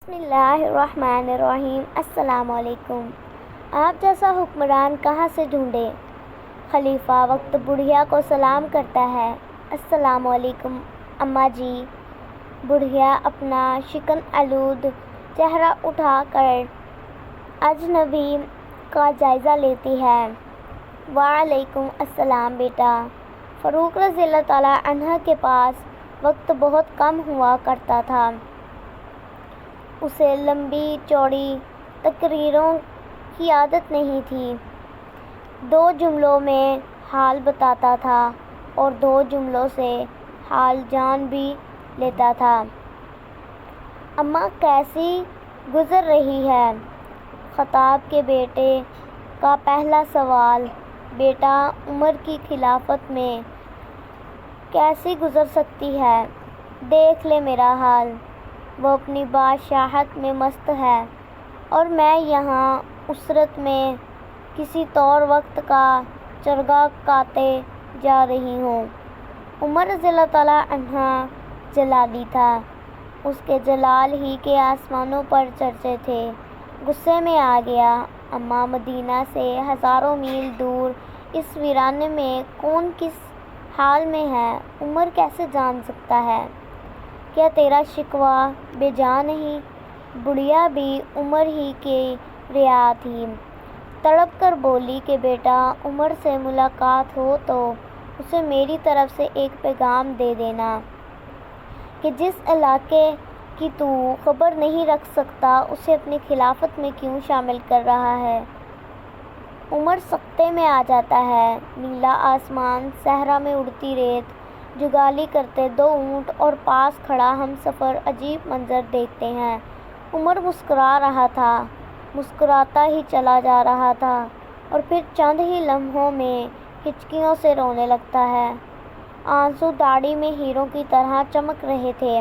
بسم اللہ الرحمن الرحیم۔ السلام علیکم۔ آپ جیسا حکمران کہاں سے ڈھونڈے؟ خلیفہ وقت بڑھیا کو سلام کرتا ہے۔ السلام علیکم اماں جی۔ بڑھیا اپنا شکن آلود چہرہ اٹھا کر اجنبی کا جائزہ لیتی ہے۔ وعلیکم السلام بیٹا۔ فاروق رضی اللہ تعالیٰ عنہ کے پاس وقت بہت کم ہوا کرتا تھا۔ اسے لمبی چوڑی تقریروں کی عادت نہیں تھی۔ 2 جملوں میں حال بتاتا تھا اور 2 جملوں سے حال جان بھی لیتا تھا۔ اماں کیسی گزر رہی ہے؟ خطاب کے بیٹے کا پہلا سوال۔ بیٹا عمر کی خلافت میں کیسی گزر سکتی ہے؟ دیکھ لے میرا حال۔ وہ اپنی بادشاہت میں مست ہے اور میں یہاں اسرت میں کسی طور وقت کا چرگا کاتے جا رہی ہوں۔ عمر رضی اللہ تعالیٰ عنہ جلالی تھا۔ اس کے جلال ہی کے آسمانوں پر چرچے تھے۔ غصے میں آ گیا۔ اماں مدینہ سے ہزاروں میل دور اس ویرانے میں کون کس حال میں ہے عمر کیسے جان سکتا ہے؟ کیا تیرا شکوہ بے جا نہیں؟ بڑھیا بھی عمر ہی کی رعایا تھی۔ تڑپ کر بولی کہ بیٹا عمر سے ملاقات ہو تو اسے میری طرف سے ایک پیغام دے دینا کہ جس علاقے کی تو خبر نہیں رکھ سکتا اسے اپنی خلافت میں کیوں شامل کر رہا ہے؟ عمر سکتے میں آ جاتا ہے۔ نیلا آسمان، صحرا میں اڑتی ریت، جگالی کرتے 2 اونٹ اور پاس کھڑا ہم سفر عجیب منظر دیکھتے ہیں۔ عمر مسکرا رہا تھا، مسکراتا ہی چلا جا رہا تھا اور پھر چند ہی لمحوں میں ہچکیوں سے رونے لگتا ہے۔ آنسو داڑھی میں ہیروں کی طرح چمک رہے تھے۔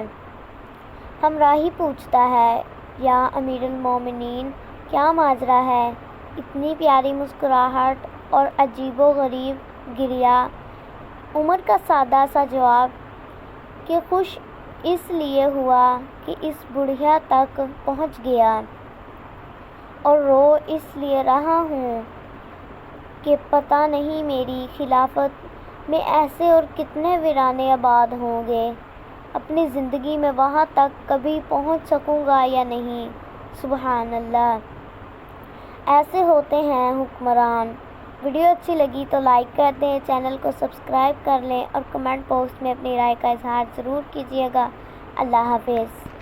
ہمراہی پوچھتا ہے یا امیر المومنین کیا ماجرا ہے؟ اتنی پیاری مسکراہٹ اور عجیب و غریب گریہ۔ عمر کا سادہ سا جواب کہ خوش اس لیے ہوا کہ اس بڑھیا تک پہنچ گیا اور رو اس لیے رہا ہوں کہ پتہ نہیں میری خلافت میں ایسے اور کتنے ویرانے آباد ہوں گے، اپنی زندگی میں وہاں تک کبھی پہنچ سکوں گا یا نہیں۔ سبحان اللہ۔ ایسے ہوتے ہیں حکمران۔ ویڈیو اچھی لگی تو لائک کر دیں، چینل کو سبسکرائب کر لیں اور کمنٹ باکس میں اپنی رائے کا اظہار ضرور کیجیے گا۔ اللہ حافظ۔